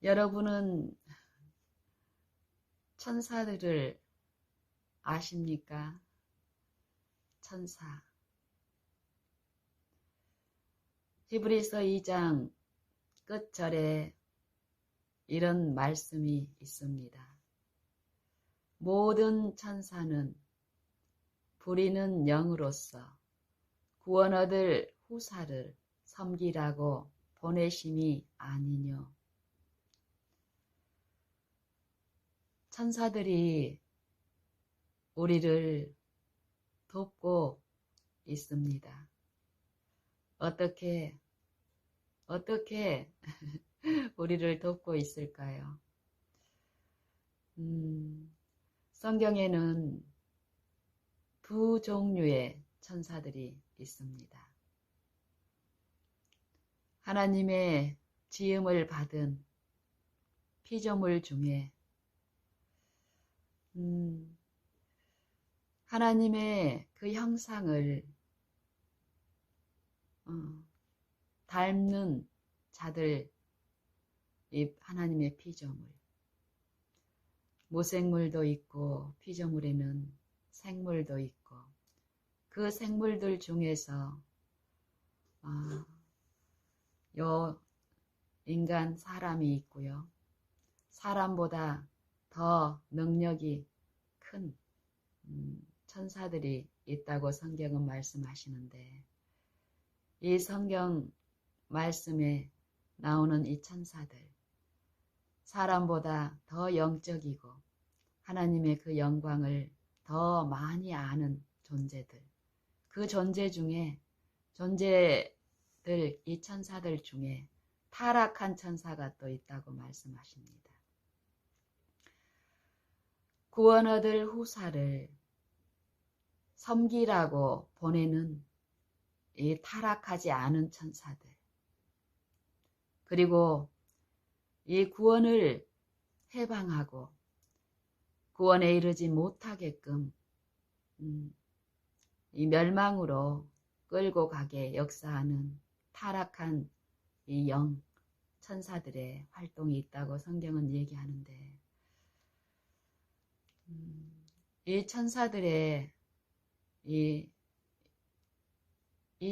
여러분은 천사들을 아십니까? 천사. 히브리서 2장 끝절에 이런 말씀이 있습니다. 모든 천사는 부리는 영으로서 구원 얻을 후사를 섬기라고 보내심이 아니뇨. 천사들이 우리를 돕고 있습니다. 어떻게 우리를 돕고 있을까요? 성경에는 두 종류의 천사들이 있습니다. 하나님의 지음을 받은 피조물 중에 하나님의 그 형상을 닮는 자들, 이 하나님의 피조물. 무생물도 있고 피조물에는 생물도 있고 그 생물들 중에서 요 인간 사람이 있고요. 사람보다 더 능력이 큰 천사들이 있다고 성경은 말씀하시는데 이 성경 말씀에 나오는 이 천사들, 사람보다 더 영적이고 하나님의 그 영광을 더 많이 아는 존재들, 그 존재들, 이 천사들 중에 타락한 천사가 또 있다고 말씀하십니다. 구원 얻을 후사를 섬기라고 보내는 이 타락하지 않은 천사들, 그리고 이 구원을 해방하고 구원에 이르지 못하게끔 이 멸망으로 끌고 가게 역사하는 타락한 이 영 천사들의 활동이 있다고 성경은 얘기하는데 이 천사들의 이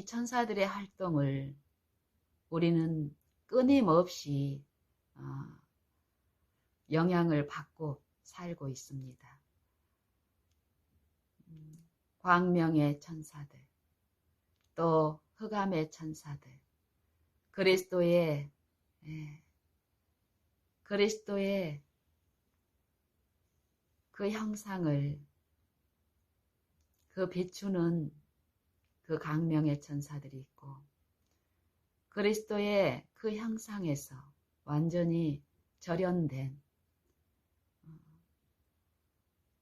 천사들의 활동을 우리는 끊임없이 영향을 받고 살고 있습니다. 광명의 천사들, 또 흑암의 천사들, 그리스도의 그 형상을 그 비추는 그 광명의 천사들이 있고 그리스도의 그 형상에서 완전히 절연된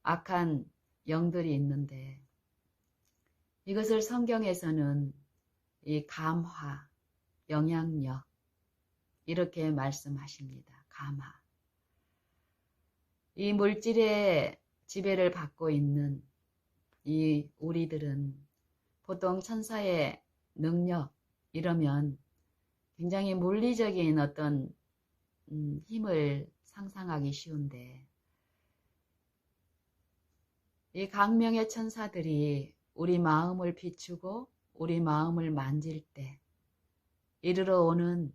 악한 영들이 있는데 이것을 성경에서는 이 감화, 영향력 이렇게 말씀하십니다. 감화. 이 물질의 지배를 받고 있는 이 우리들은 보통 천사의 능력 이러면 굉장히 물리적인 어떤 힘을 상상하기 쉬운데 이 광명의 천사들이 우리 마음을 비추고 우리 마음을 만질 때 이르러 오는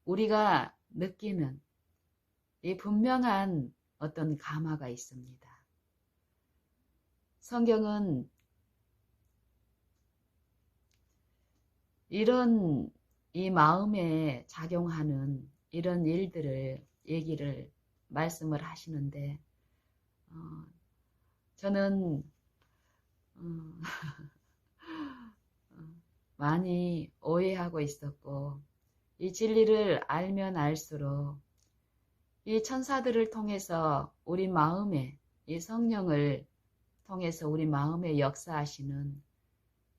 우리가 느끼는 이 분명한 어떤 감화가 있습니다. 성경은 이런 이 마음에 작용하는 이런 일들을 말씀을 하시는데 저는 많이 오해하고 있었고 이 진리를 알면 알수록 이 천사들을 통해서 우리 마음에 이 성령을 통해서 우리 마음에 역사하시는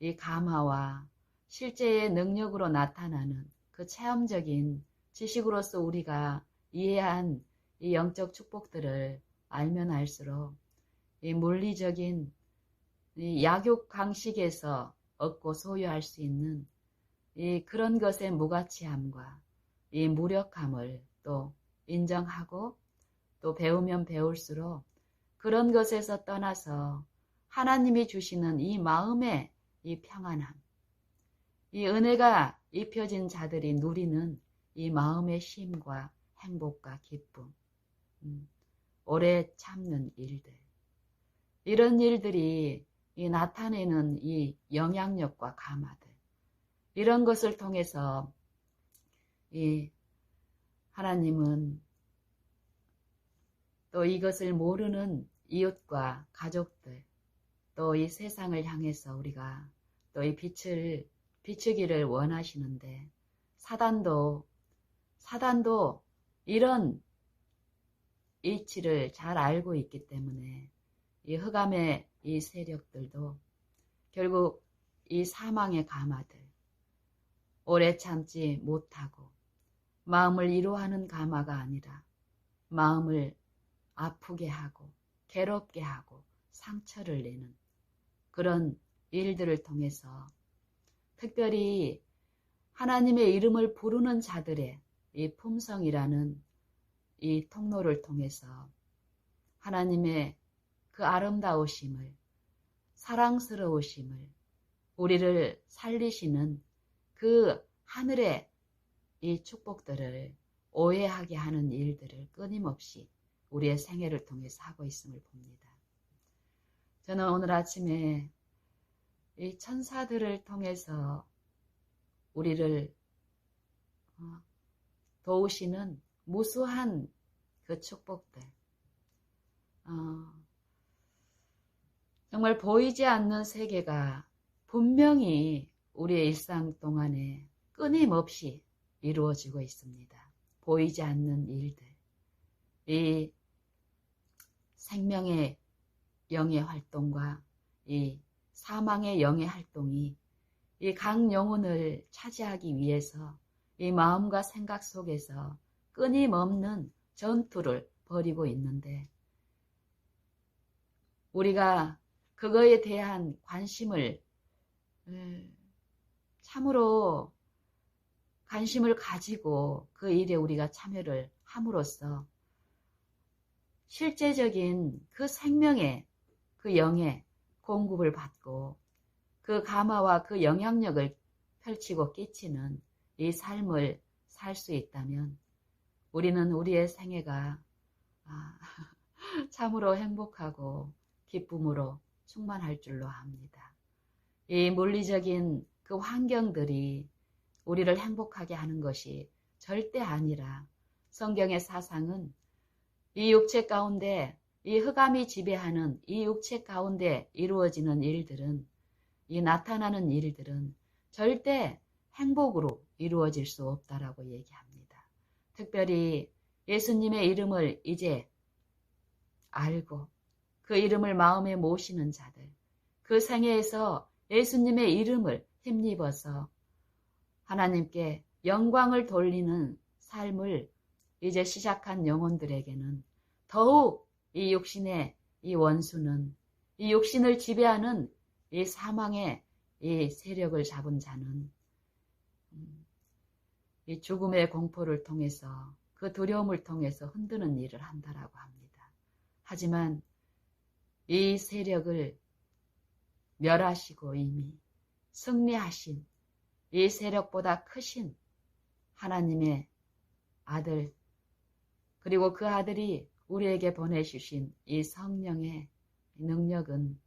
이 감화와 실제의 능력으로 나타나는 그 체험적인 지식으로서 우리가 이해한 이 영적 축복들을 알면 알수록 이 물리적인 이 약육 강식에서 얻고 소유할 수 있는 이 그런 것의 무가치함과 이 무력함을 또 인정하고 또 배우면 배울수록 그런 것에서 떠나서 하나님이 주시는 이 마음의 이 평안함, 이 은혜가 입혀진 자들이 누리는 이 마음의 쉼과 행복과 기쁨, 오래 참는 일들, 이런 일들이 이 나타내는 이 영향력과 감화들, 이런 것을 통해서 이 하나님은 또 이것을 모르는 이웃과 가족들, 또 이 세상을 향해서 우리가 또 이 빛을 비추기를 원하시는데, 사단도 이런 이치를 잘 알고 있기 때문에 이 흑암의 이 세력들도 결국 이 사망의 가마들, 오래 참지 못하고 마음을 위로하는 가마가 아니라 마음을 아프게 하고 괴롭게 하고 상처를 내는 그런 일들을 통해서 특별히 하나님의 이름을 부르는 자들의 이 품성이라는 이 통로를 통해서 하나님의 그 아름다우심을, 사랑스러우심을, 우리를 살리시는 그 하늘의 이 축복들을 오해하게 하는 일들을 끊임없이 우리의 생애를 통해서 하고 있음을 봅니다. 저는 오늘 아침에 이 천사들을 통해서 우리를 도우시는 무수한 그 축복들, 정말 보이지 않는 세계가 분명히 우리의 일상 동안에 끊임없이 이루어지고 있습니다. 보이지 않는 일들, 이 생명의 영의 활동과 이 사망의 영의 활동이 이 각 영혼을 차지하기 위해서 이 마음과 생각 속에서 끊임없는 전투를 벌이고 있는데, 우리가 그거에 대한 관심을 참으로 관심을 가지고 그 일에 우리가 참여를 함으로써 실제적인 그 생명의 그 영의 공급을 받고 그 감화와 그 영향력을 펼치고 끼치는 이 삶을 살 수 있다면 우리는 우리의 생애가 참으로 행복하고 기쁨으로 충만할 줄로 압니다. 이 물리적인 그 환경들이 우리를 행복하게 하는 것이 절대 아니라, 성경의 사상은 이 육체 가운데, 이 흑암이 지배하는 이 육체 가운데 이루어지는 일들은, 이 나타나는 일들은 절대 행복으로 이루어질 수 없다라고 얘기합니다. 특별히 예수님의 이름을 이제 알고 그 이름을 마음에 모시는 자들, 그 생애에서 예수님의 이름을 힘입어서 하나님께 영광을 돌리는 삶을 이제 시작한 영혼들에게는 더욱 이 육신의 이 원수는, 이 육신을 지배하는 이 사망의 이 세력을 잡은 자는 이 죽음의 공포를 통해서, 그 두려움을 통해서 흔드는 일을 한다라고 합니다. 하지만 이 세력을 멸하시고 이미 승리하신 이 세력보다 크신 하나님의 아들, 그리고 그 아들이 우리에게 보내주신 이 성령의 능력은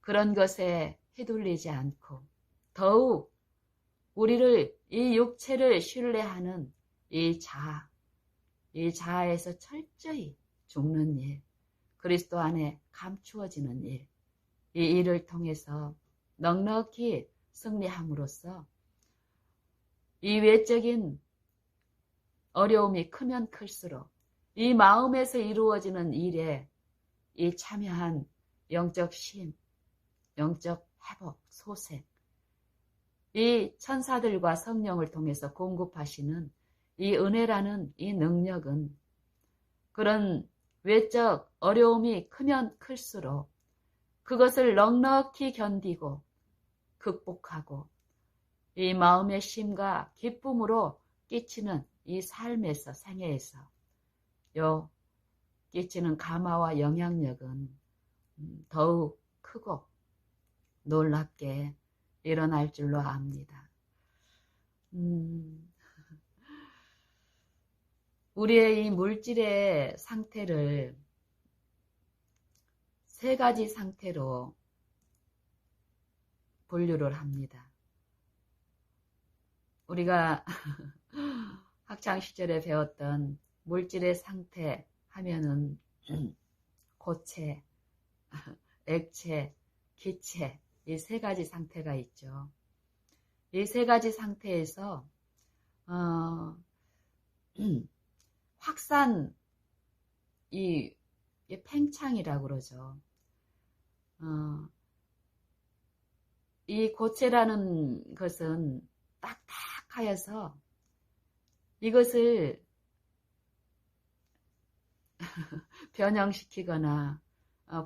그런 것에 휘둘리지 않고 더욱 우리를, 이 육체를 신뢰하는 이 자아에서 철저히 죽는 일, 그리스도 안에 감추어지는 일, 이 일을 통해서 넉넉히 승리함으로써 이 외적인 어려움이 크면 클수록 이 마음에서 이루어지는 일에 이 참여한 영적 쉼, 영적 회복, 소생, 이 천사들과 성령을 통해서 공급하시는 이 은혜라는 이 능력은 그런 외적 어려움이 크면 클수록 그것을 넉넉히 견디고 극복하고 이 마음의 쉼과 기쁨으로 끼치는 이 삶에서, 생애에서 요 끼치는 감화와 영향력은 더욱 크고 놀랍게 일어날 줄로 압니다. 우리의 이 물질의 상태를 세 가지 상태로 분류를 합니다. 우리가 학창시절에 배웠던 물질의 상태 하면은 고체, 액체, 기체 이 세 가지 상태가 있죠. 이 세 가지 상태에서 확산 이 팽창이라고 그러죠. 이 고체라는 것은 딱딱하여서 이것을 변형시키거나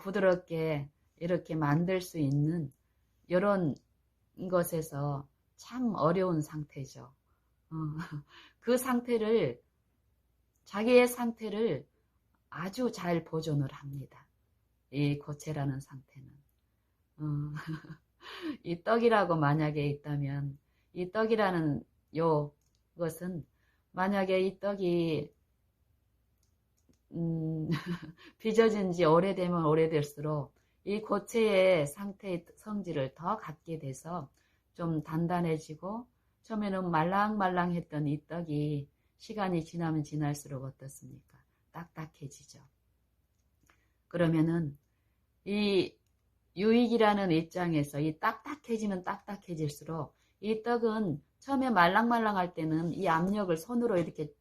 부드럽게 이렇게 만들 수 있는 이런 것에서 참 어려운 상태죠. 그 상태를 자기의 상태를 아주 잘 보존을 합니다. 이 고체라는 상태는 이 떡이라고 만약에 있다면 이 떡이라는 것은 만약에 이 떡이 빚어진 지 오래되면 오래될수록 이 고체의 상태의 성질을 더 갖게 돼서 좀 단단해지고 처음에는 말랑말랑했던 이 떡이 시간이 지나면 지날수록 어떻습니까? 딱딱해지죠. 그러면은 이 유익이라는 입장에서 이 딱딱해지면 딱딱해질수록 이 떡은 처음에 말랑말랑할 때는 이 압력을 손으로 이렇게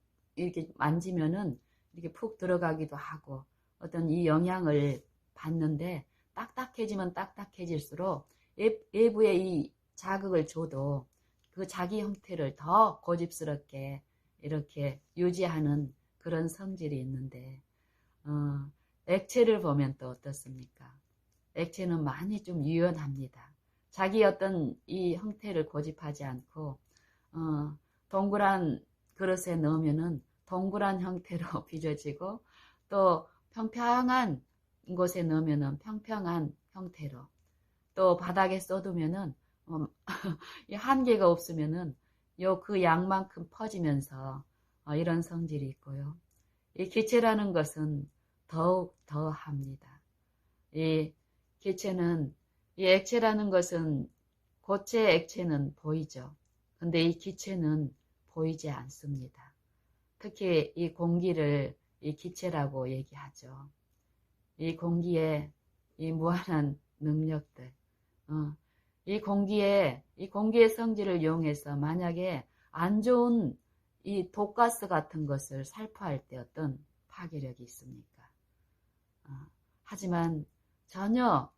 만지면은 이렇게 푹 들어가기도 하고 어떤 이 영향을 받는데 딱딱해지면 딱딱해질수록 외부에 이 자극을 줘도 그 자기 형태를 더 고집스럽게 이렇게 유지하는 그런 성질이 있는데 액체를 보면 또 어떻습니까? 액체는 많이 좀 유연합니다. 자기 어떤 이 형태를 고집하지 않고 동그란 그릇에 넣으면은 동그란 형태로 빚어지고 또 평평한 곳에 넣으면은 평평한 형태로 또 바닥에 쏟으면은 한계가 없으면은 그 양만큼 퍼지면서 이런 성질이 있고요. 이 기체라는 것은 더욱 더합니다. 이 기체는 이 액체라는 것은 고체 액체는 보이죠. 근데 이 기체는 보이지 않습니다. 특히 이 공기를 이 기체라고 얘기하죠. 이 공기에 이 무한한 능력들, 이 공기의 성질을 이용해서 만약에 안 좋은 이 독가스 같은 것을 살포할 때 어떤 파괴력이 있습니까? 하지만 전혀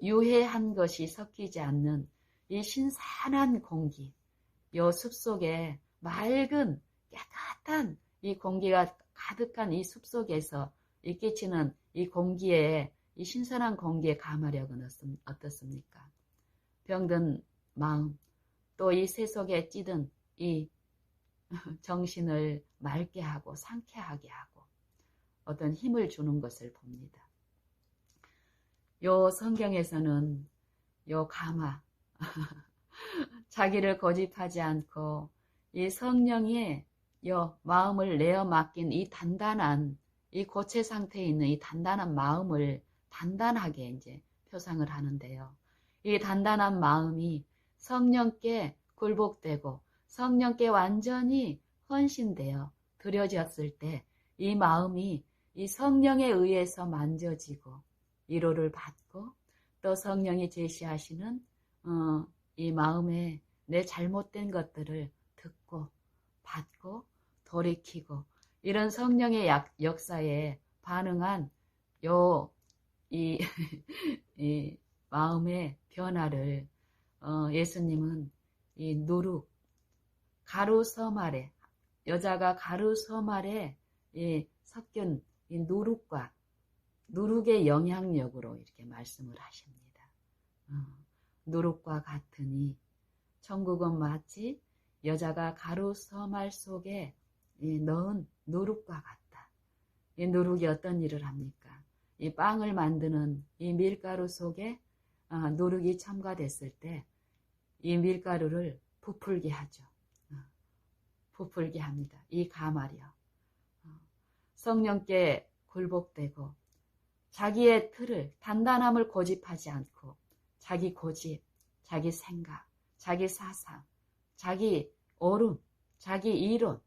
유해한 것이 섞이지 않는 이 신선한 공기, 요 숲속에 맑은 깨끗한 이 공기가 가득한 이 숲속에서 끼치는 이 공기에 이 신선한 공기의 감화력은 어떻습니까? 병든 마음, 또 이 세속에 찌든 이 정신을 맑게 하고 상쾌하게 하고 어떤 힘을 주는 것을 봅니다. 요 성경에서는 요 감화, 자기를 고집하지 않고 이 성령의 요 마음을 내어 맡긴 이 단단한 이 고체 상태에 있는 이 단단한 마음을 단단하게 이제 표상을 하는데요. 이 단단한 마음이 성령께 굴복되고 성령께 완전히 헌신되어 드려졌을 때 이 마음이 이 성령에 의해서 만져지고 위로를 받고 또 성령이 제시하시는 이 마음에 내 잘못된 것들을 듣고 받고 돌이키고 이런 성령의 역사에 반응한 이 마음의 변화를 예수님은 이 누룩 가루섬 아래 여자가 가루섬 아래 섞인 이 누룩의 영향력으로 이렇게 말씀을 하십니다. 누룩과 같으니 천국은 마치 여자가 가루 서말 속에 넣은 누룩과 같다. 이 누룩이 어떤 일을 합니까? 이 빵을 만드는 이 밀가루 속에 누룩이 첨가됐을 때 이 밀가루를 부풀게 하죠. 부풀게 합니다. 이 가마려. 성령께 굴복되고 자기의 틀을, 단단함을 고집하지 않고 자기 고집, 자기 생각, 자기 사상, 자기 오름, 자기 이론,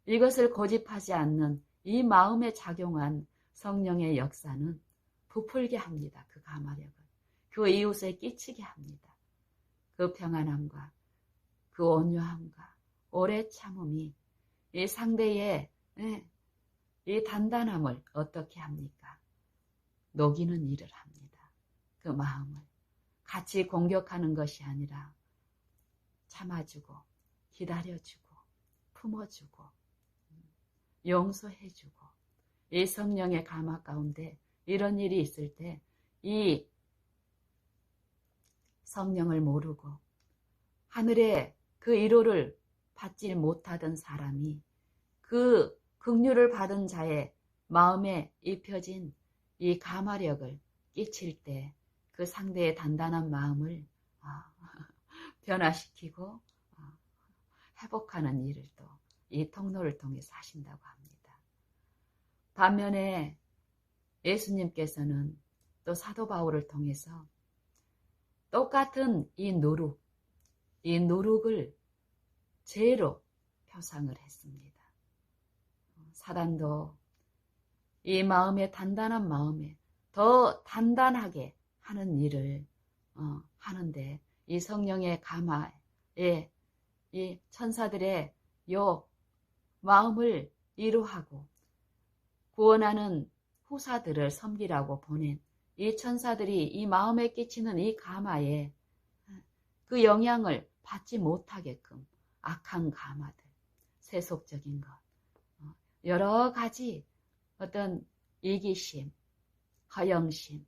이것을 고집하지 않는 이 마음에 작용한 성령의 역사는 부풀게 합니다. 그 가마력을. 그 이웃에 끼치게 합니다. 그 평안함과 그 온유함과 오래 참음이 이 상대의 이 단단함을 어떻게 합니까? 녹이는 일을 합니다. 그 마음을 같이 공격하는 것이 아니라 참아주고 기다려주고 품어주고 용서해주고 이 성령의 감화 가운데 이런 일이 있을 때 이 성령을 모르고 하늘의 그 위로를 받지 못하던 사람이 그 긍휼을 받은 자의 마음에 입혀진 이 감화력을 끼칠 때 그 상대의 단단한 마음을 변화시키고 회복하는 일을 또 이 통로를 통해서 하신다고 합니다. 반면에 예수님께서는 또 사도 바울을 통해서 똑같은 이 누룩을 죄로 표상을 했습니다. 사단도 이 마음의 단단한 마음에 더 단단하게 하는 일을 하는데 이 성령의 감화에 이 천사들의 요 마음을 이루하고 구원하는 후사들을 섬기라고 보낸 이 천사들이 이 마음에 끼치는 이 감화에 그 영향을 받지 못하게끔 악한 감화들, 세속적인 것, 여러 가지 어떤 이기심, 허영심,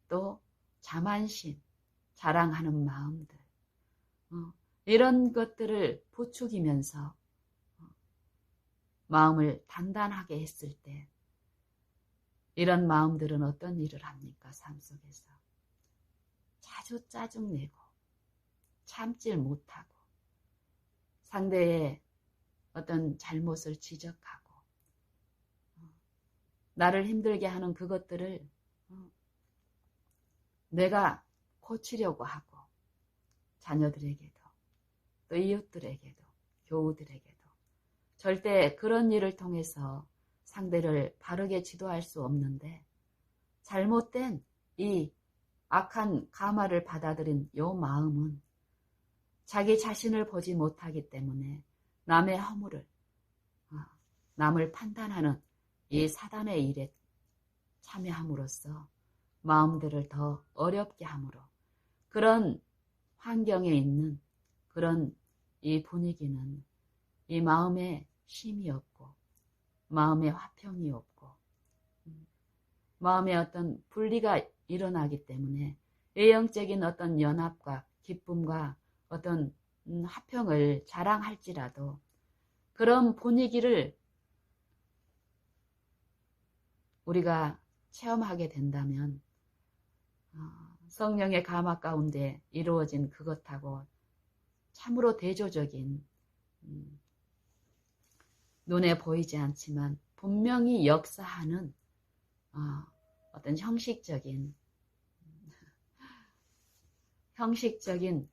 또 자만심, 자랑하는 마음들, 이런 것들을 부추기면서 마음을 단단하게 했을 때 이런 마음들은 어떤 일을 합니까? 삶 속에서 자주 짜증내고 참질 못하고 상대의 어떤 잘못을 지적하고 나를 힘들게 하는 그것들을 내가 고치려고 하고 자녀들에게도 또 이웃들에게도 교우들에게도 절대 그런 일을 통해서 상대를 바르게 지도할 수 없는데 잘못된 이 악한 감화를 받아들인 요 마음은 자기 자신을 보지 못하기 때문에 남의 허물을 남을 판단하는 이 사단의 일에 참여함으로써 마음들을 더 어렵게 함으로 그런 환경에 있는 그런 이 분위기는 이 마음에 쉼이 없고 마음에 화평이 없고 마음에 어떤 분리가 일어나기 때문에 외형적인 어떤 연합과 기쁨과 어떤 화평을 자랑할지라도 그런 분위기를 우리가 체험하게 된다면 성령의 감화 가운데 이루어진 그것하고 참으로 대조적인 눈에 보이지 않지만 분명히 역사하는 어떤 형식적인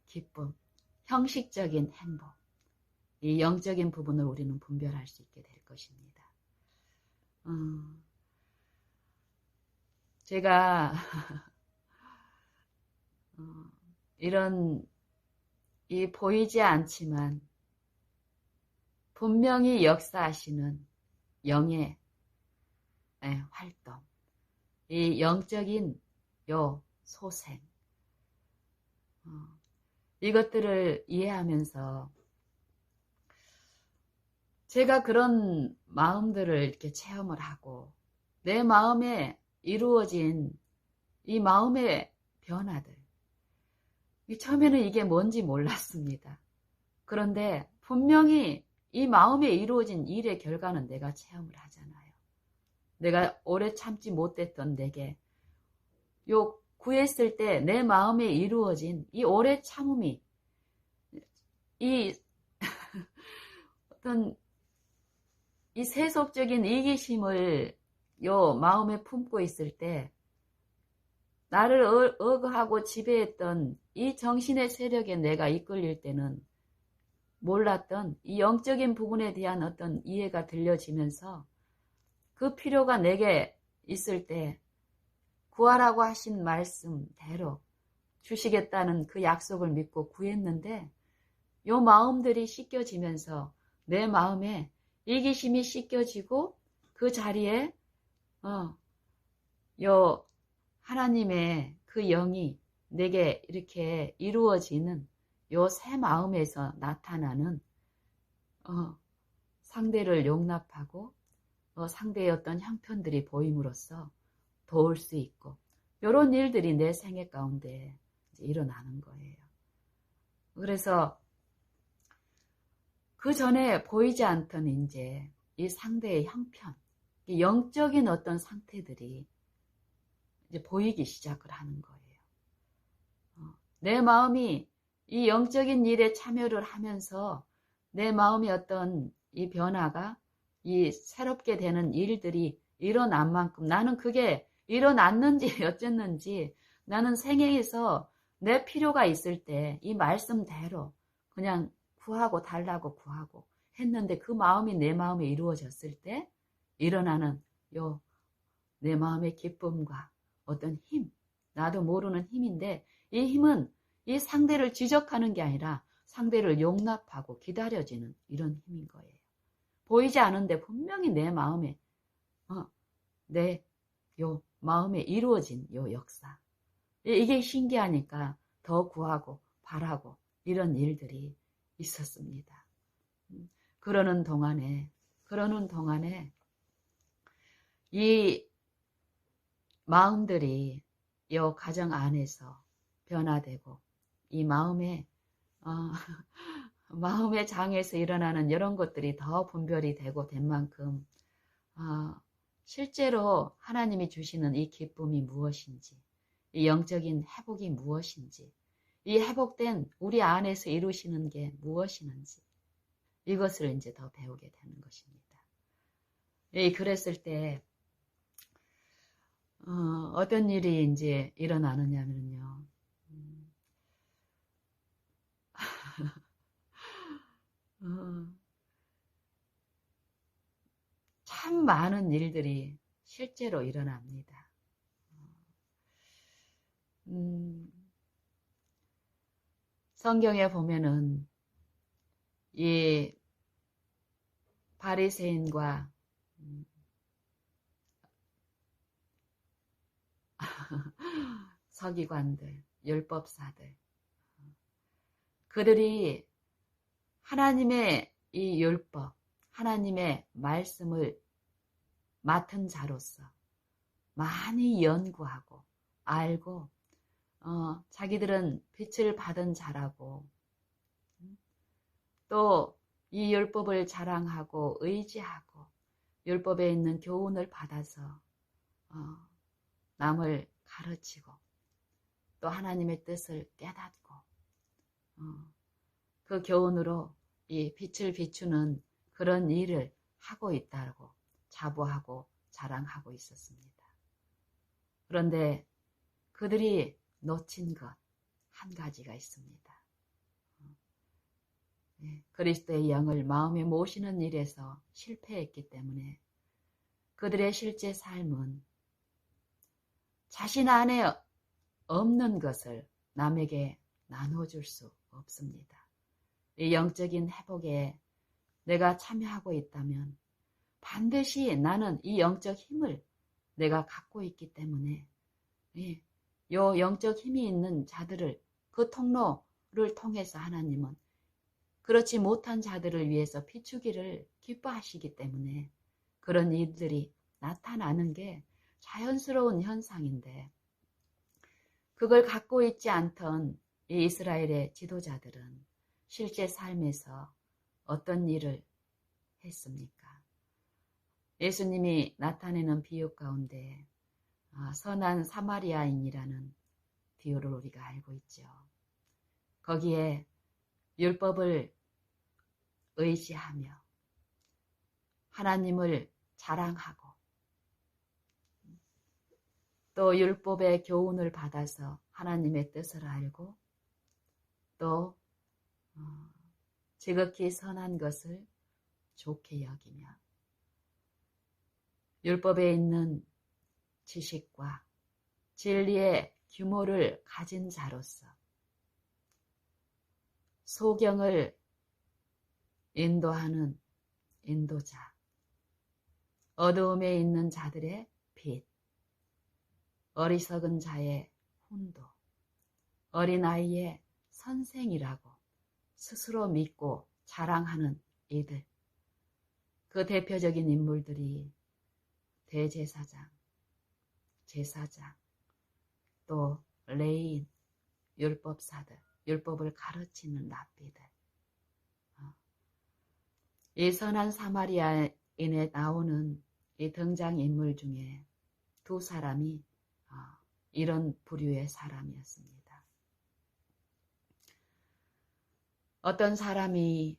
기쁨, 형식적인 행복, 이 영적인 부분을 우리는 분별할 수 있게 될 것입니다. 제가 이런 이 보이지 않지만 분명히 역사하시는 영의 활동, 이 영적인 요 소생, 이것들을 이해하면서 제가 그런 마음들을 이렇게 체험을 하고 내 마음에 이루어진 이 마음의 변화들, 처음에는 이게 뭔지 몰랐습니다. 그런데 분명히 이 마음에 이루어진 일의 결과는 내가 체험을 하잖아요. 내가 오래 참지 못했던 내게 요 구했을 때 내 마음에 이루어진 이 오래 참음이 이 어떤 이 세속적인 이기심을 요 마음에 품고 있을 때 나를 억하고 지배했던 이 정신의 세력에 내가 이끌릴 때는 몰랐던 이 영적인 부분에 대한 어떤 이해가 들려지면서 그 필요가 내게 있을 때 구하라고 하신 말씀대로 주시겠다는 그 약속을 믿고 구했는데 요 마음들이 씻겨지면서 내 마음에 이기심이 씻겨지고 그 자리에 요 하나님의 그 영이 내게 이렇게 이루어지는 요 새 마음에서 나타나는 상대를 용납하고 상대의 어떤 형편들이 보임으로써 도울 수 있고 이런 일들이 내 생애 가운데 이제 일어나는 거예요. 그래서 그 전에 보이지 않던 이제 이 상대의 형편, 영적인 어떤 상태들이 이제 보이기 시작을 하는 거예요. 내 마음이 이 영적인 일에 참여를 하면서 내 마음의 어떤 이 변화가 이 새롭게 되는 일들이 일어난 만큼 나는 그게 일어났는지 어쨌는지 나는 생애에서 내 필요가 있을 때 이 말씀대로 그냥 구하고 달라고 구하고 했는데 그 마음이 내 마음에 이루어졌을 때 일어나는 요 내 마음의 기쁨과 어떤 힘, 나도 모르는 힘인데 이 힘은 이 상대를 지적하는 게 아니라 상대를 용납하고 기다려지는 이런 힘인 거예요. 보이지 않은데 분명히 내 마음에 내 요 마음에 이루어진 요 역사, 이게 신기하니까 더 구하고 바라고 이런 일들이 있었습니다. 그러는 동안에 이 마음들이 요 가정 안에서 변화되고 이 마음의 마음의 장에서 일어나는 이런 것들이 더 분별이 되고 된 만큼 실제로 하나님이 주시는 이 기쁨이 무엇인지, 이 영적인 회복이 무엇인지, 이 회복된 우리 안에서 이루시는 게 무엇이는지 이것을 이제 더 배우게 되는 것입니다. 그랬을 때 어떤 일이 이제 일어나느냐면요. 참 많은 일들이 실제로 일어납니다. 성경에 보면은 이 바리새인과 서기관들, 율법사들, 그들이 하나님의 이 율법, 하나님의 말씀을 맡은 자로서 많이 연구하고 알고 자기들은 빛을 받은 자라고 또 이 율법을 자랑하고 의지하고 율법에 있는 교훈을 받아서 남을 가르치고 또 하나님의 뜻을 깨닫고 그 교훈으로 이 빛을 비추는 그런 일을 하고 있다고 자부하고 자랑하고 있었습니다. 그런데 그들이 놓친 것 한 가지가 있습니다. 그리스도의 영을 마음에 모시는 일에서 실패했기 때문에 그들의 실제 삶은 자신 안에 없는 것을 남에게 나눠줄 수 없습니다. 이 영적인 회복에 내가 참여하고 있다면 반드시 나는 이 영적 힘을 내가 갖고 있기 때문에 요 영적 힘이 있는 자들을 그 통로를 통해서 하나님은 그렇지 못한 자들을 위해서 비추기를 기뻐하시기 때문에 그런 일들이 나타나는 게 자연스러운 현상인데 그걸 갖고 있지 않던 이 이스라엘의 지도자들은 실제 삶에서 어떤 일을 했습니까? 예수님이 나타내는 비유 가운데 선한 사마리아인이라는 비유를 우리가 알고 있죠. 거기에 율법을 의지하며 하나님을 자랑하고 또 율법의 교훈을 받아서 하나님의 뜻을 알고 또 지극히 선한 것을 좋게 여기며 율법에 있는 지식과 진리의 규모를 가진 자로서 소경을 인도하는 인도자, 어두움에 있는 자들의 빛, 어리석은 자의 훈도, 어린아이의 선생이라고 스스로 믿고 자랑하는 이들, 그 대표적인 인물들이 대제사장, 제사장, 또 레위인, 율법사들, 율법을 가르치는 랍비들. 이 선한 사마리아인에 나오는 이 등장인물 중에 두 사람이 이런 부류의 사람이었습니다. 어떤 사람이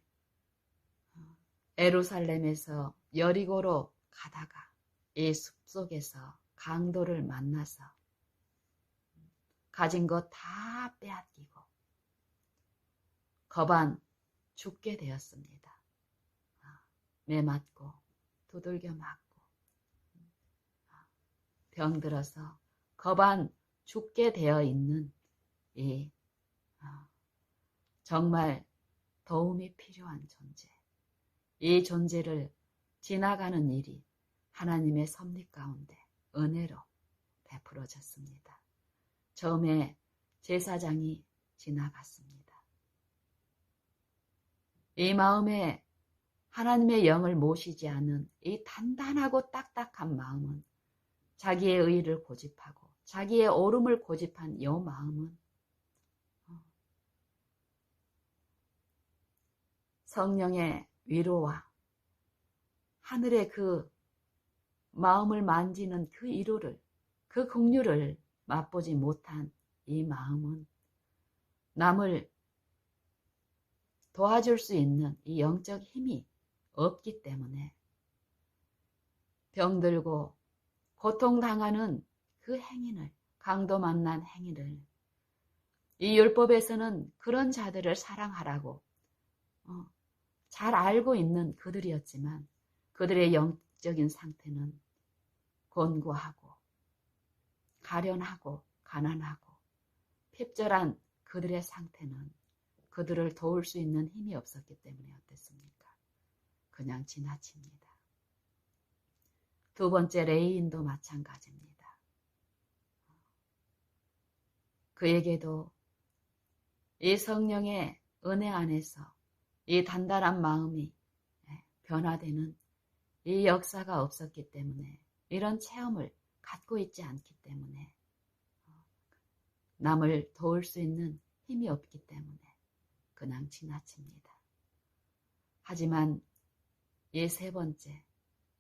에루살렘에서 여리고로 가다가 이 숲속에서 강도를 만나서 가진 것 다 빼앗기고 거반 죽게 되었습니다. 매 맞고 두들겨 맞고 병들어서 거반 죽게 되어 있는 이 정말 도움이 필요한 존재, 이 존재를 지나가는 일이 하나님의 섭리 가운데 은혜로 베풀어졌습니다. 처음에 제사장이 지나갔습니다. 이 마음에 하나님의 영을 모시지 않은 이 단단하고 딱딱한 마음은 자기의 의의를 고집하고 자기의 옳음을 고집한 이 마음은 성령의 위로와 하늘의 그 마음을 만지는 그 위로를, 그 긍휼을 맛보지 못한 이 마음은 남을 도와줄 수 있는 이 영적 힘이 없기 때문에 병들고 고통당하는 그 행위를, 강도 만난 행위를, 이 율법에서는 그런 자들을 사랑하라고 잘 알고 있는 그들이었지만 그들의 영적인 상태는 곤고하고 가련하고 가난하고 핍절한 그들의 상태는 그들을 도울 수 있는 힘이 없었기 때문에 어땠습니까? 그냥 지나칩니다. 두 번째 레위인도 마찬가지입니다. 그에게도 이 성령의 은혜 안에서 이 단단한 마음이 변화되는 이 역사가 없었기 때문에 이런 체험을 갖고 있지 않기 때문에 남을 도울 수 있는 힘이 없기 때문에 그냥 지나칩니다. 하지만 이 세 번째,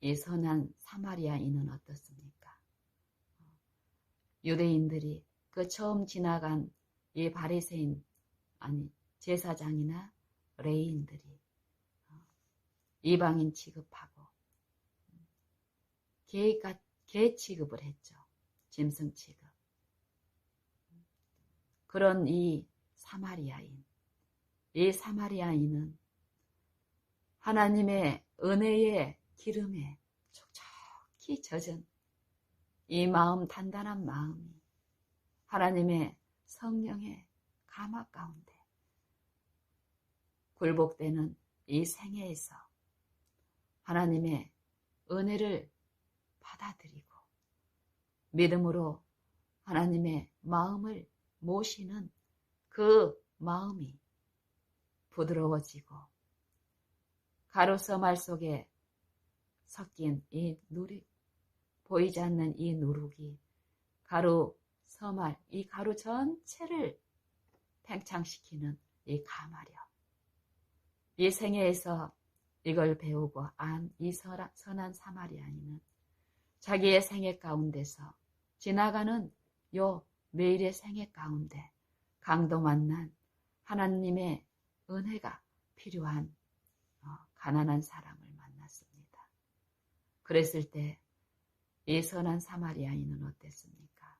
이 선한 사마리아인은 어떻습니까? 유대인들이 그 처음 지나간 이 바리새인, 아니 제사장이나 레위인들이 이방인 취급하고 개 취급을 했죠. 짐승 취급. 그런 이 사마리아인은 하나님의 은혜의 기름에 촉촉히 젖은 이 마음, 단단한 마음이 하나님의 성령의 감화 가운데 굴복되는 이 생애에서 하나님의 은혜를 받아들이고 믿음으로 하나님의 마음을 모시는 그 마음이 부드러워지고 가루서말 속에 섞인 이 보이지 않는 이 누룩이 가루 전체를 팽창시키는 이 가마력, 이 생애에서 이걸 배우고 안 이 선한 사마리아인은 자기의 생애 가운데서 지나가는 요 매일의 생애 가운데 강도 만난 하나님의 은혜가 필요한 가난한 사람을 만났습니다. 그랬을 때 이 선한 사마리아인은 어땠습니까?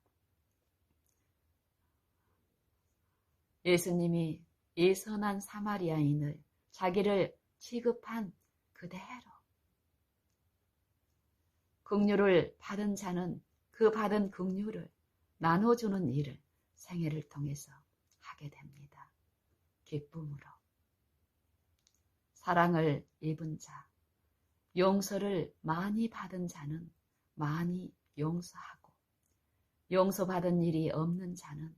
예수님이 이 선한 사마리아인을 자기를 취급한 그대로 긍휼을 받은 자는 그 받은 긍휼을 나눠주는 일을 생애를 통해서 하게 됩니다. 기쁨으로. 사랑을 입은 자, 용서를 많이 받은 자는 많이 용서하고 용서받은 일이 없는 자는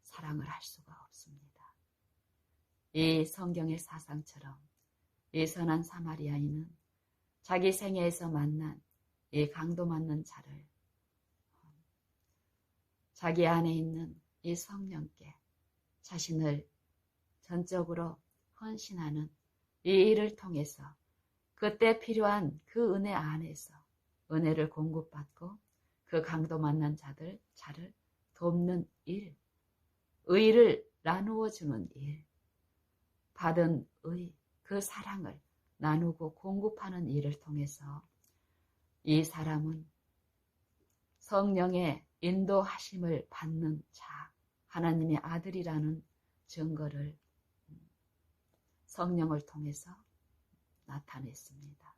사랑을 할 수가 없습니다. 이 성경의 사상처럼 이 선한 사마리아인은 자기 생애에서 만난 이 강도 맞는 자를 자기 안에 있는 이 성령께 자신을 전적으로 헌신하는 이 일을 통해서 그때 필요한 그 은혜 안에서 은혜를 공급받고 그 강도 만난 자를 돕는 일, 의를 나누어 주는 일, 받은 의, 그 사랑을 나누고 공급하는 일을 통해서 이 사람은 성령의 인도하심을 받는 자, 하나님의 아들이라는 증거를 성령을 통해서 나타냈습니다.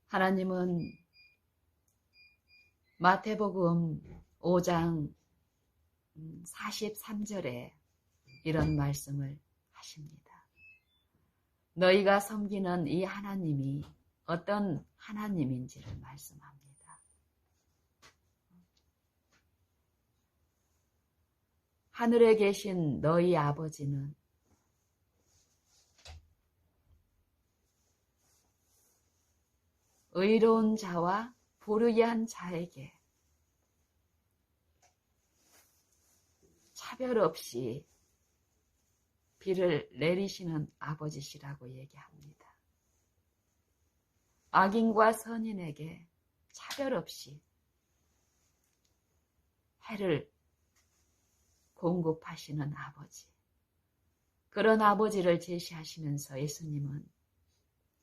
하나님은 마태복음 5장 43절에 이런 말씀을 하십니다. 너희가 섬기는 이 하나님이 어떤 하나님인지를 말씀합니다. 하늘에 계신 너희 아버지는 의로운 자와 불의한 자에게 차별 없이 비를 내리시는 아버지시라고 얘기합니다. 악인과 선인에게 차별 없이 해를 공급하시는 아버지. 그런 아버지를 제시하시면서 예수님은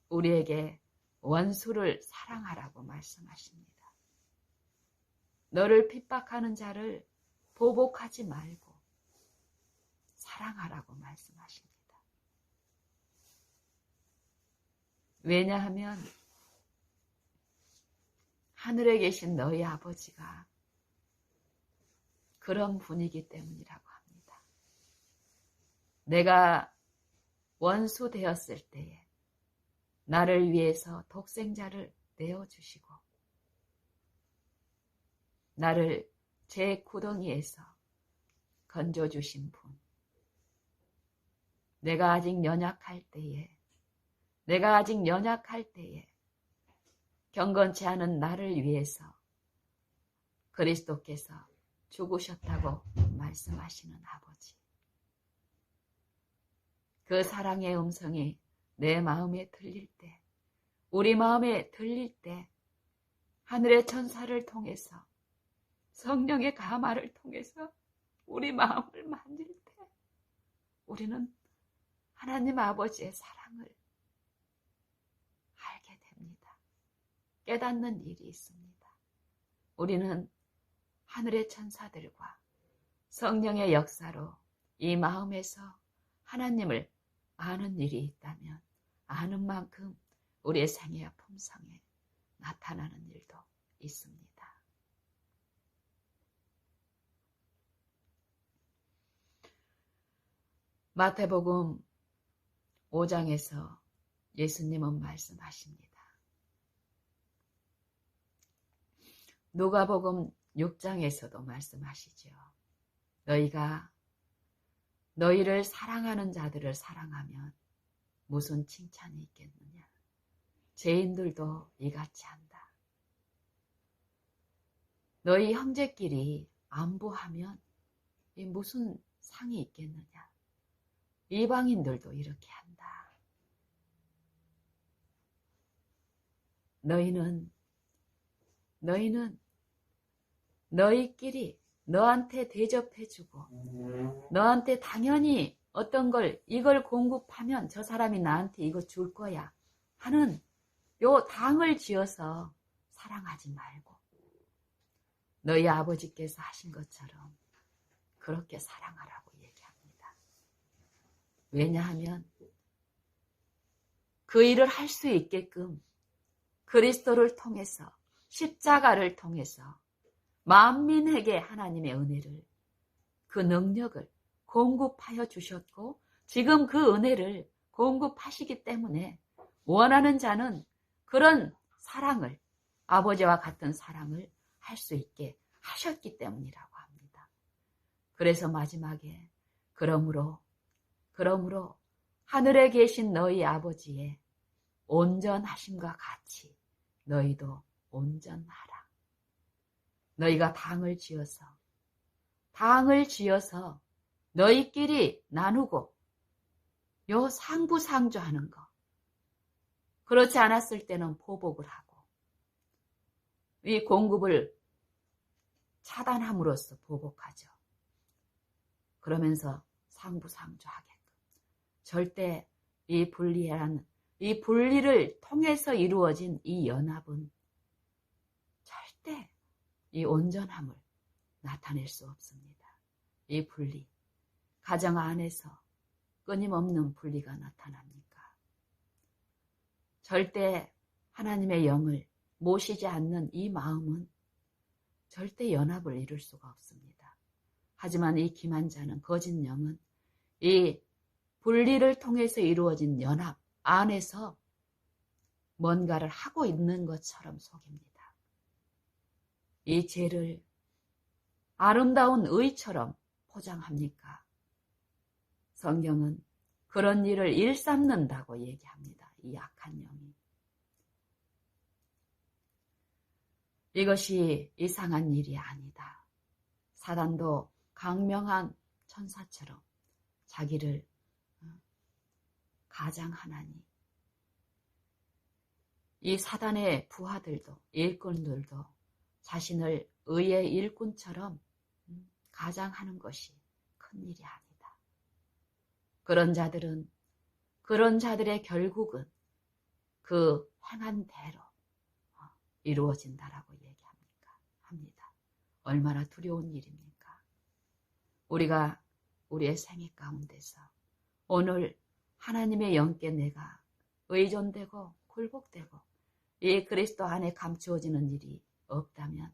우리에게 원수를 사랑하라고 말씀하십니다. 너를 핍박하는 자를 보복하지 말고 사랑하라고 말씀하십니다. 왜냐하면 하늘에 계신 너희 아버지가 그런 분이기 때문이라고 합니다. 내가 원수 되었을 때에 나를 위해서 독생자를 내어주시고 나를 제 구덩이에서 건져주신 분. 내가 아직 연약할 때에 경건치 않은 나를 위해서 그리스도께서 죽으셨다고 말씀하시는 아버지. 그 사랑의 음성이 내 마음에 들릴 때, 우리 마음에 들릴 때 하늘의 천사를 통해서 성령의 가마를 통해서 우리 마음을 만질 때 우리는 하나님 아버지의 사랑을 알게 됩니다. 깨닫는 일이 있습니다. 우리는 하늘의 천사들과 성령의 역사로 이 마음에서 하나님을 아는 일이 있다면 아는 만큼 우리의 생애와 품성에 나타나는 일도 있습니다. 마태복음 5장에서 예수님은 말씀하십니다. 누가복음 6장에서도 말씀하시죠. 너희가 너희를 사랑하는 자들을 사랑하면 무슨 칭찬이 있겠느냐. 죄인들도 이같이 한다. 너희 형제끼리 안보하면 무슨 상이 있겠느냐. 이방인들도 이렇게 한다. 너희는 너희끼리 너한테 대접해주고 너한테 당연히 어떤 이걸 공급하면 저 사람이 나한테 이거 줄 거야 하는 요 당을 지어서 사랑하지 말고 너희 아버지께서 하신 것처럼 그렇게 사랑하라고 얘기합니다. 왜냐하면 그 일을 할 수 있게끔 그리스도를 통해서 십자가를 통해서 만민에게 하나님의 은혜를 그 능력을 공급하여 주셨고 지금 그 은혜를 공급하시기 때문에 원하는 자는 그런 사랑을 아버지와 같은 사랑을 할 수 있게 하셨기 때문이라고 합니다. 그래서 마지막에 그러므로 하늘에 계신 너희 아버지의 온전하심과 같이 너희도 온전하라. 너희가 당을 지어서 너희끼리 나누고 요 상부상조하는 거. 그렇지 않았을 때는 포복을 하고 이 공급을 차단함으로써 보복하죠. 그러면서 상부상조하게끔 절대 이 분리를 통해서 이루어진 이 연합은 절대 이 온전함을 나타낼 수 없습니다. 이 분리, 가정 안에서 끊임없는 분리가 나타납니까? 절대 하나님의 영을 모시지 않는 이 마음은 절대 연합을 이룰 수가 없습니다. 하지만 이 기만자는 거짓 영은 이 분리를 통해서 이루어진 연합 안에서 뭔가를 하고 있는 것처럼 속입니다. 이 죄를 아름다운 의처럼 포장합니까? 성경은 그런 일을 일삼는다고 얘기합니다. 이 악한 영이. 이것이 이상한 일이 아니다. 사단도 강명한 천사처럼 자기를 가장하나니 이 사단의 부하들도 일꾼들도 자신을 의의 일꾼처럼 가장하는 것이 큰일이 아니다. 그런 자들의 결국은 그 행한 대로 이루어진다라고 합니다. 얼마나 두려운 일입니까? 우리가 우리의 생애 가운데서 오늘 하나님의 영께 내가 의존되고 굴복되고 이 그리스도 안에 감추어지는 일이 없다면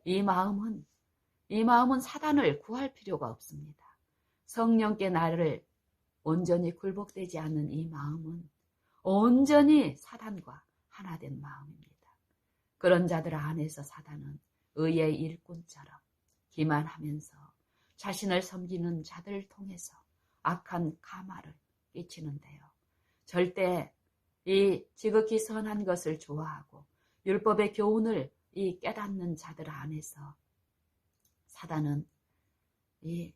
이 마음은 사단을 구할 필요가 없습니다. 성령께 나를 온전히 굴복되지 않는 이 마음은 온전히 사단과 하나된 마음입니다. 그런 자들 안에서 사단은 의의 일꾼처럼 기만하면서 자신을 섬기는 자들을 통해서 악한 가마를 끼치는데요. 절대 이 지극히 선한 것을 좋아하고 율법의 교훈을 이 깨닫는 자들 안에서 사단은 이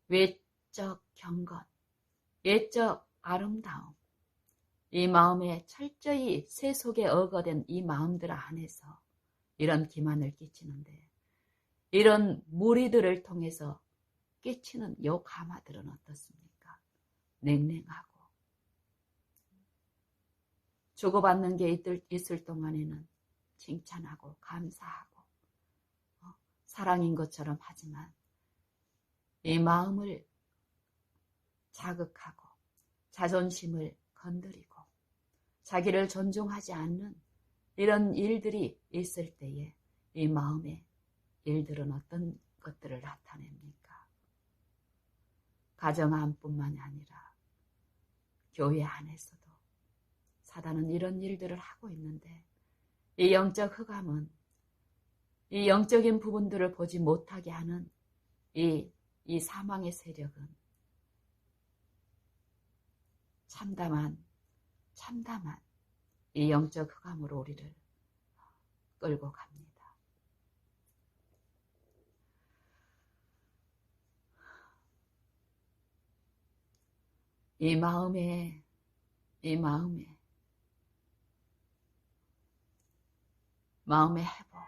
외적 경건, 외적 아름다움, 이 마음에 철저히 세속에 어거된 이 마음들 안에서 이런 기만을 끼치는데 이런 무리들을 통해서 끼치는 요 가마들은 어떻습니까? 냉랭하고 주고받는 게 있을 동안에는 칭찬하고 감사하고 사랑인 것처럼 하지만 이 마음을 자극하고 자존심을 건드리고 자기를 존중하지 않는 이런 일들이 있을 때에 이 마음의 일들은 어떤 것들을 나타냅니까? 가정 안뿐만이 아니라 교회 안에서도 사단은 이런 일들을 하고 있는데 이 영적 흑암은 이 영적인 부분들을 보지 못하게 하는 이 사망의 세력은 참담한 이 영적 흑암으로 우리를 끌고 갑니다. 이 마음의 회복.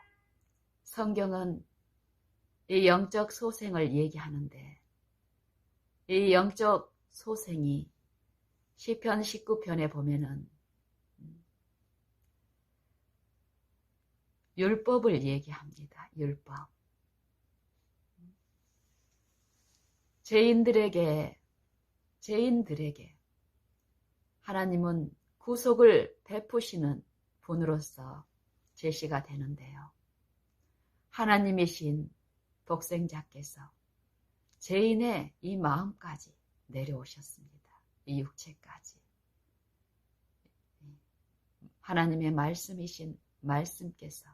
성경은 이 영적 소생을 얘기하는데 이 영적 소생이 시편 19편에 보면은 율법을 얘기합니다. 율법. 죄인들에게 하나님은 구속을 베푸시는 분으로서 제시가 되는데요. 하나님이신 독생자께서 죄인의 이 마음까지 내려오셨습니다. 이 육체까지. 하나님의 말씀이신 말씀께서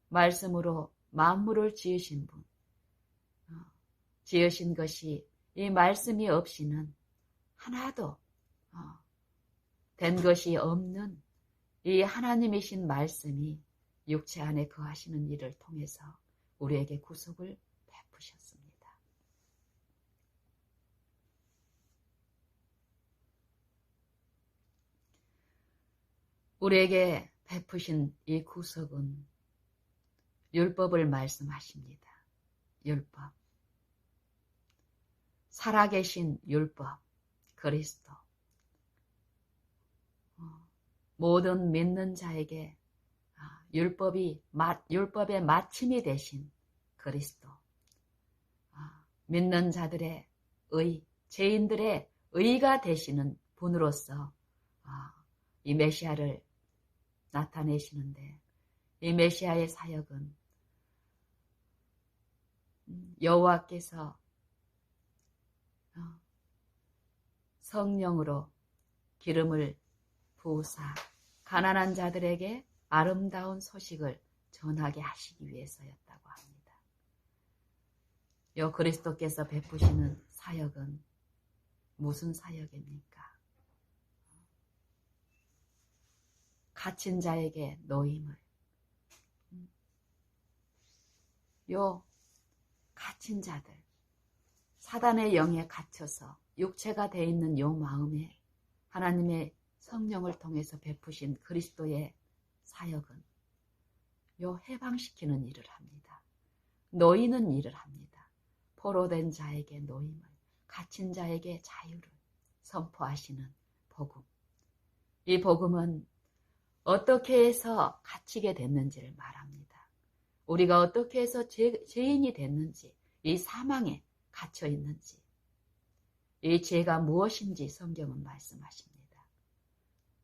말씀으로 만물을 지으신 분, 지으신 것이 이 말씀이 없이는 하나도 된 것이 없는 이 하나님이신 말씀이 육체 안에 거하시는 일을 통해서 우리에게 구속을 베푸셨습니다. 우리에게 베푸신 이 구속은 율법을 말씀하십니다. 율법. 살아계신 율법, 그리스도. 모든 믿는 자에게 율법의 마침이 되신 그리스도. 믿는 자들의 죄인들의 의가 되시는 분으로서 이 메시아를 나타내시는데 이 메시아의 사역은 여호와께서 성령으로 기름을 부으사 가난한 자들에게 아름다운 소식을 전하게 하시기 위해서였다고 합니다. 요 그리스도께서 베푸시는 사역은 무슨 사역입니까? 갇힌 자에게 노임을. 요 갇힌 자들, 사단의 영에 갇혀서 육체가 되어 있는 요 마음에 하나님의 성령을 통해서 베푸신 그리스도의 사역은 요 해방시키는 일을 합니다. 놓이는 일을 합니다. 포로된 자에게 노임을, 갇힌 자에게 자유를 선포하시는 복음. 이 복음은 어떻게 해서 갇히게 됐는지를 말합니다. 우리가 어떻게 해서 죄인이 됐는지, 이 사망에 갇혀 있는지, 이 죄가 무엇인지 성경은 말씀하십니다.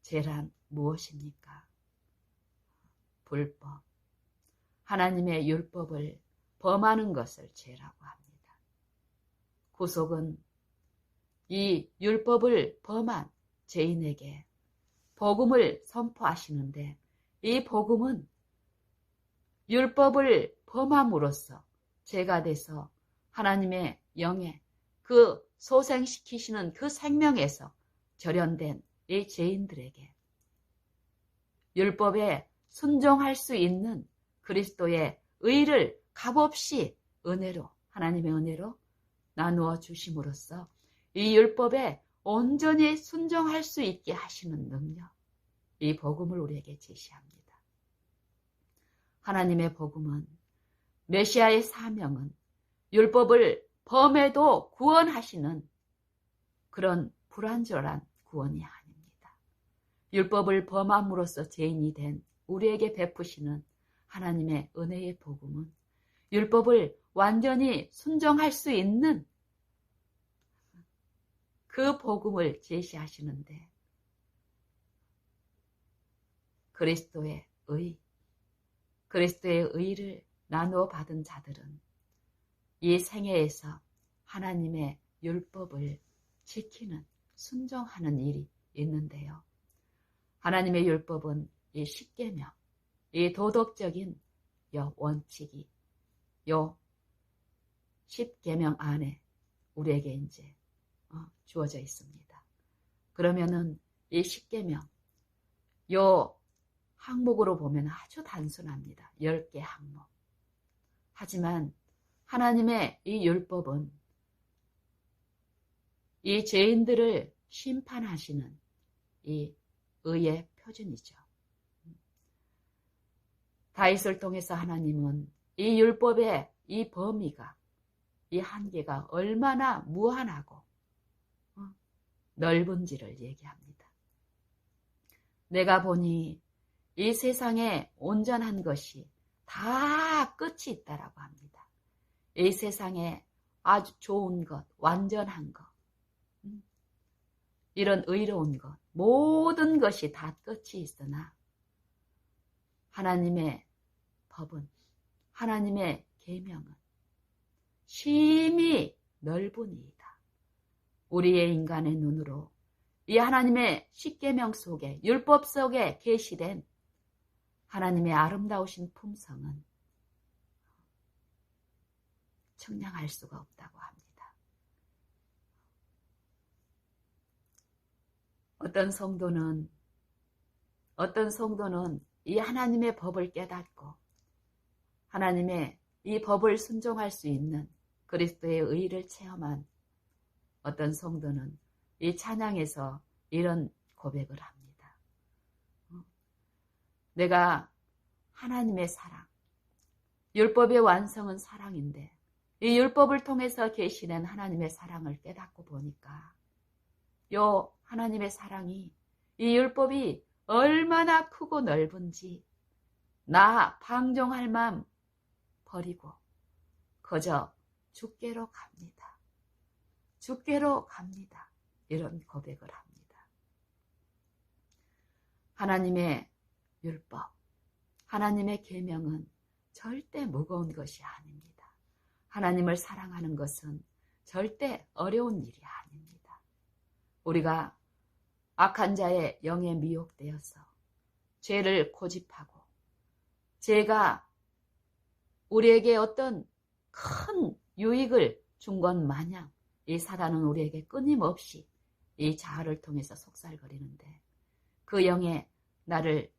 죄란 무엇입니까? 불법. 하나님의 율법을 범하는 것을 죄라고 합니다. 구속은 이 율법을 범한 죄인에게 복음을 선포하시는데 이 복음은 율법을 범함으로써 죄가 돼서 하나님의 영에 그 소생시키시는 그 생명에서 절연된 이 죄인들에게 율법에 순종할 수 있는 그리스도의 의를 값없이 은혜로, 하나님의 은혜로 나누어 주심으로써 이 율법에 온전히 순종할 수 있게 하시는 능력, 이 복음을 우리에게 제시합니다. 하나님의 복음은, 메시아의 사명은 율법을 범해도 구원하시는 그런 불완전한 구원이 아닙니다. 율법을 범함으로써 죄인이 된 우리에게 베푸시는 하나님의 은혜의 복음은 율법을 완전히 순종할 수 있는 그 복음을 제시하시는데 그리스도의 의를 나누어 받은 자들은 이 생애에서 하나님의 율법을 지키는, 순종하는 일이 있는데요. 하나님의 율법은 이 십계명, 이 도덕적인 원칙이 요 십계명 안에 우리에게 이제 주어져 있습니다. 그러면은 이 십계명, 요 항목으로 보면 아주 단순합니다. 10개 항목. 하지만 하나님의 이 율법은 이 죄인들을 심판하시는 이 의의 표준이죠. 다윗을 통해서 하나님은 이 율법의 이 범위가, 이 한계가 얼마나 무한하고 넓은지를 얘기합니다. 내가 보니 이 세상에 온전한 것이 다 끝이 있다라고 합니다. 이 세상에 아주 좋은 것, 완전한 것, 이런 의로운 것, 모든 것이 다 끝이 있으나 하나님의 법은, 하나님의 계명은 심히 넓으니이다. 우리의 인간의 눈으로 이 하나님의 십계명 속에, 율법 속에 계시된 하나님의 아름다우신 품성은 측량할 수가 없다고 합니다. 어떤 성도는 이 하나님의 법을 깨닫고 하나님의 이 법을 순종할 수 있는 그리스도의 의를 체험한 어떤 성도는 이 찬양에서 이런 고백을 합니다. 내가 하나님의 사랑, 율법의 완성은 사랑인데 이 율법을 통해서 계시는 하나님의 사랑을 깨닫고 보니까 요 하나님의 사랑이, 이 율법이 얼마나 크고 넓은지 나 방종할 맘 버리고 그저 주께로 갑니다. 주께로 갑니다. 이런 고백을 합니다. 하나님의 율법, 하나님의 계명은 절대 무거운 것이 아닙니다. 하나님을 사랑하는 것은 절대 어려운 일이 아닙니다. 우리가 악한 자의 영에 미혹되어서 죄를 고집하고 죄가 우리에게 어떤 큰 유익을 준 것 마냥 이 사단은 우리에게 끊임없이 이 자아를 통해서 속살거리는데 그 영에 나를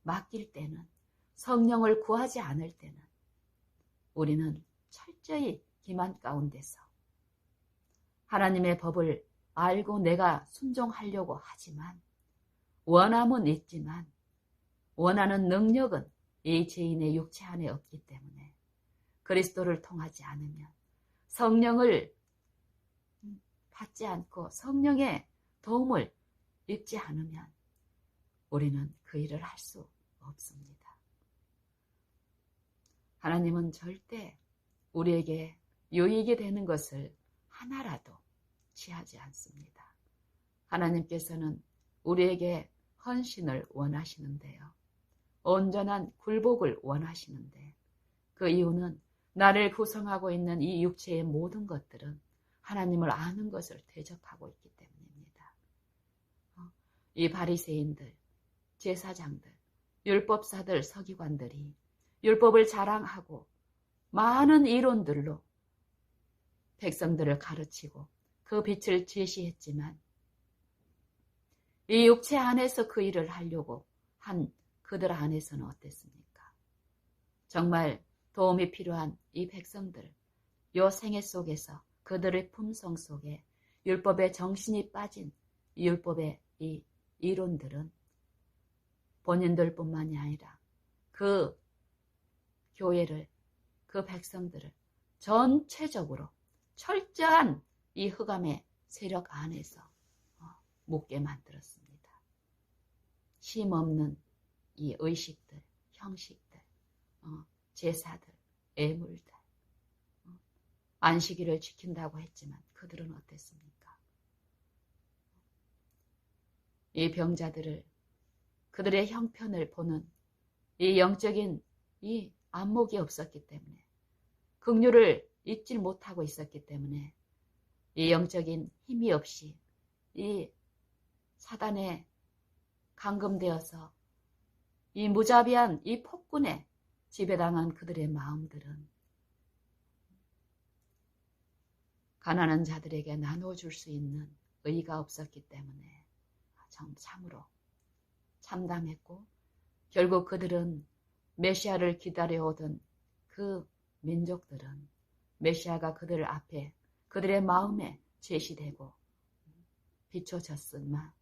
맡길 때는, 성령을 구하지 않을 때는 우리는 철저히 기만 가운데서 하나님의 법을 알고 내가 순종하려고 하지만 원함은 있지만 원하는 능력은 이 죄인의 육체 안에 없기 때문에 그리스도를 통하지 않으면, 성령을 받지 않고 성령의 도움을 입지 않으면 우리는 그 일을 할 수 없습니다. 하나님은 절대 우리에게 유익이 되는 것을 하나라도 취하지 않습니다. 하나님께서는 우리에게 헌신을 원하시는데요. 온전한 굴복을 원하시는데 그 이유는 나를 구성하고 있는 이 육체의 모든 것들은 하나님을 아는 것을 대적하고 있기 때문입니다. 이 바리새인들, 제사장들, 율법사들, 서기관들이 율법을 자랑하고 많은 이론들로 백성들을 가르치고 그 빛을 제시했지만 이 육체 안에서 그 일을 하려고 한 그들 안에서는 어땠습니까? 정말 도움이 필요한 이 백성들, 요 생애 속에서 그들의 품성 속에 율법의 정신이 빠진 율법의 이 이론들은 본인들뿐만이 아니라 그 교회를, 그 백성들을 전체적으로 철저한 이 흑암의 세력 안에서 묻게 만들었습니다. 쉼없는 이 의식들, 형식들, 제사들, 애물들, 안식일을 지킨다고 했지만 그들은 어땠습니까? 이 병자들을, 그들의 형편을 보는 이 영적인 이 안목이 없었기 때문에, 긍휼을 잊지 못하고 있었기 때문에 이 영적인 힘이 없이 이 사단에 감금되어서 이 무자비한 이 폭군에 지배당한 그들의 마음들은 가난한 자들에게 나눠줄 수 있는 의가 없었기 때문에 참으로 참담했고, 결국 그들은 메시아를 기다려오던 그 민족들은 메시아가 그들 앞에, 그들의 마음에 제시되고 비춰졌으나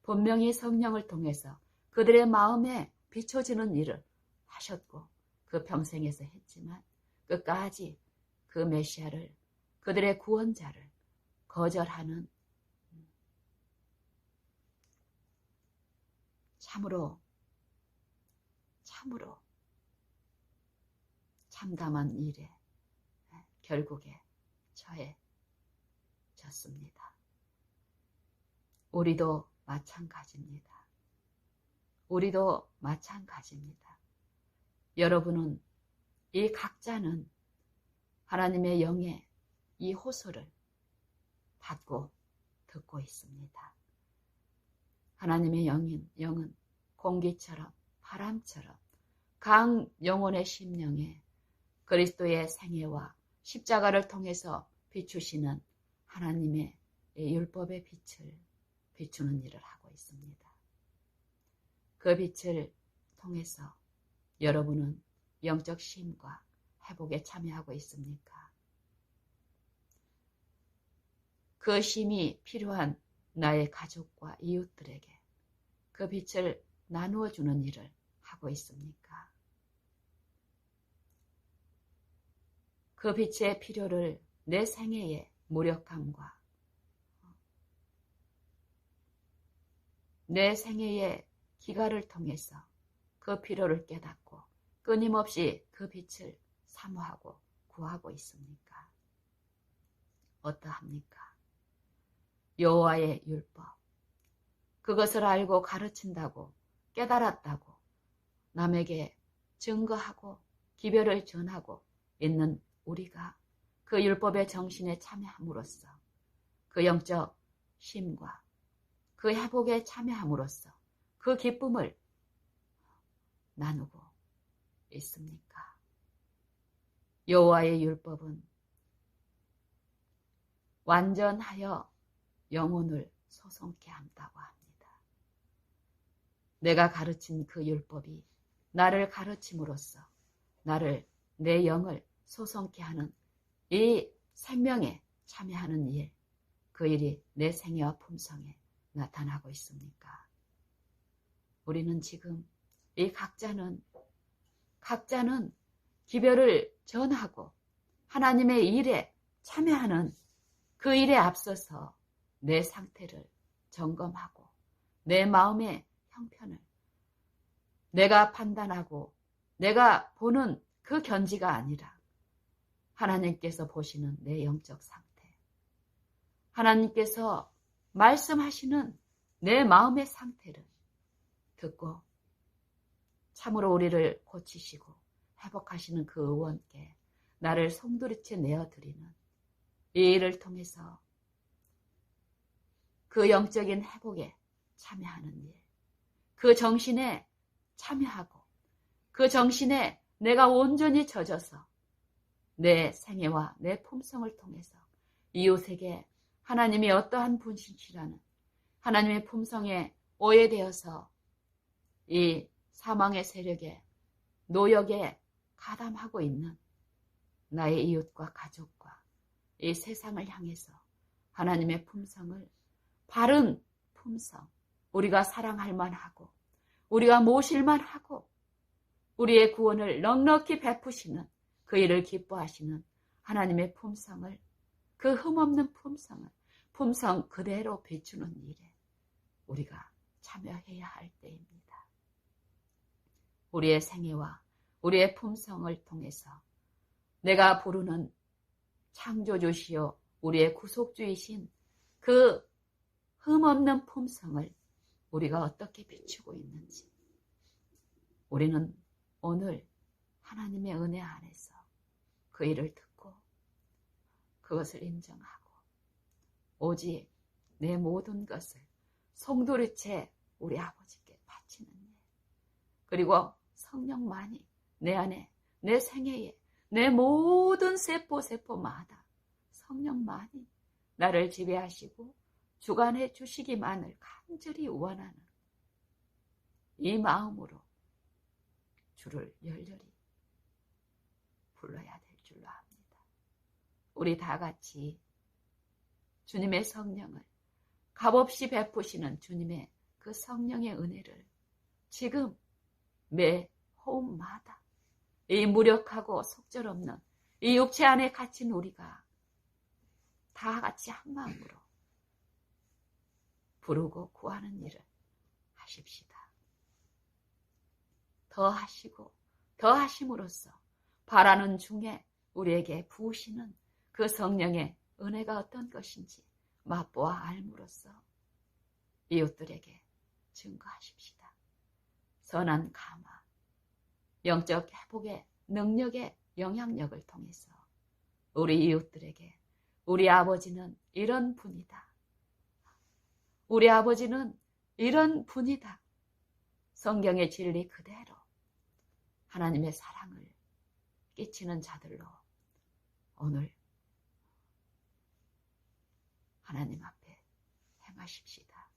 분명히 성령을 통해서 그들의 마음에 비춰지는 일을 하셨고 그 평생에서 했지만 끝까지 그 메시아를, 그들의 구원자를 거절하는 참으로 참담한 일에 결국에 처해졌습니다. 우리도 마찬가지입니다. 여러분은 이 각자는 하나님의 영의 이 호소를 받고 듣고 있습니다. 하나님의 영은 공기처럼 바람처럼 각 영혼의 심령에 그리스도의 생애와 십자가를 통해서 비추시는 하나님의 율법의 빛을 비추는 일을 하고 있습니다. 그 빛을 통해서 여러분은 영적 쉼과 회복에 참여하고 있습니까? 그 쉼이 필요한 나의 가족과 이웃들에게 그 빛을 나누어 주는 일을 하고 있습니까? 그 빛의 필요를 내 생애의 무력함과 내 생애의 기가를 통해서 그 필요를 깨닫고 끊임없이 그 빛을 사모하고 구하고 있습니까? 어떠합니까? 여호와의 율법, 그것을 알고 가르친다고 깨달았다고 남에게 증거하고 기별을 전하고 있는 우리가 그 율법의 정신에 참여함으로써 그 영적 쉼과 그 회복에 참여함으로써 그 기쁨을 나누고 있습니까? 여호와의 율법은 완전하여 영혼을 소송케 한다고 합니다. 내가 가르친 그 율법이 나를 가르침으로써 내 영을 소송케 하는 이 생명에 참여하는 일, 그 일이 내 생애와 품성에 나타나고 있습니까? 우리는 지금 이 각자는 기별을 전하고 하나님의 일에 참여하는 그 일에 앞서서 내 상태를 점검하고 내 마음의 형편을 내가 판단하고 내가 보는 그 견지가 아니라 하나님께서 보시는 내 영적 상태, 하나님께서 말씀하시는 내 마음의 상태를 듣고 참으로 우리를 고치시고 회복하시는 그 의원께 나를 송두리째 내어드리는 이 일을 통해서 그 영적인 회복에 참여하는 일, 그 정신에 참여하고 그 정신에 내가 온전히 젖어서 내 생애와 내 품성을 통해서 이웃에게 하나님이 어떠한 분이시라는 하나님의 품성에 오해되어서 이 사망의 세력에 노역에 가담하고 있는 나의 이웃과 가족과 이 세상을 향해서 하나님의 품성을 바른 품성, 우리가 사랑할 만하고 우리가 모실 만하고 우리의 구원을 넉넉히 베푸시는 그 일을 기뻐하시는 하나님의 품성을, 그 흠없는 품성을 품성 그대로 비추는 일에 우리가 참여해야 할 때입니다. 우리의 생애와 우리의 품성을 통해서 내가 부르는 창조주시요 우리의 구속주이신 그 흠없는 품성을 우리가 어떻게 비추고 있는지 우리는 오늘 하나님의 은혜 안에서 그 일을 듣고 그것을 인정하고 오직 내 모든 것을 송두리째 우리 아버지께 바치는 일, 그리고 성령만이 내 안에 내 생애에 내 모든 세포마다 성령만이 나를 지배하시고 주관해 주시기만을 간절히 원하는 이 마음으로 주를 열렬히 불러야 될 줄로 압니다. 우리 다 같이 주님의 성령을, 값없이 베푸시는 주님의 그 성령의 은혜를 지금 매 호흡마다 이 무력하고 속절없는 이 육체 안에 갇힌 우리가 다 같이 한 마음으로 부르고 구하는 일을 하십시다. 더 하시고 더 하심으로써 바라는 중에 우리에게 부으시는 그 성령의 은혜가 어떤 것인지 맛보아 알므로써 이웃들에게 증거하십시다. 선한 감화, 영적 회복의 능력의 영향력을 통해서 우리 이웃들에게 우리 아버지는 이런 분이다. 우리 아버지는 이런 분이다. 성경의 진리 그대로 하나님의 사랑을 끼치는 자들로 오늘 하나님 앞에 행하십시다.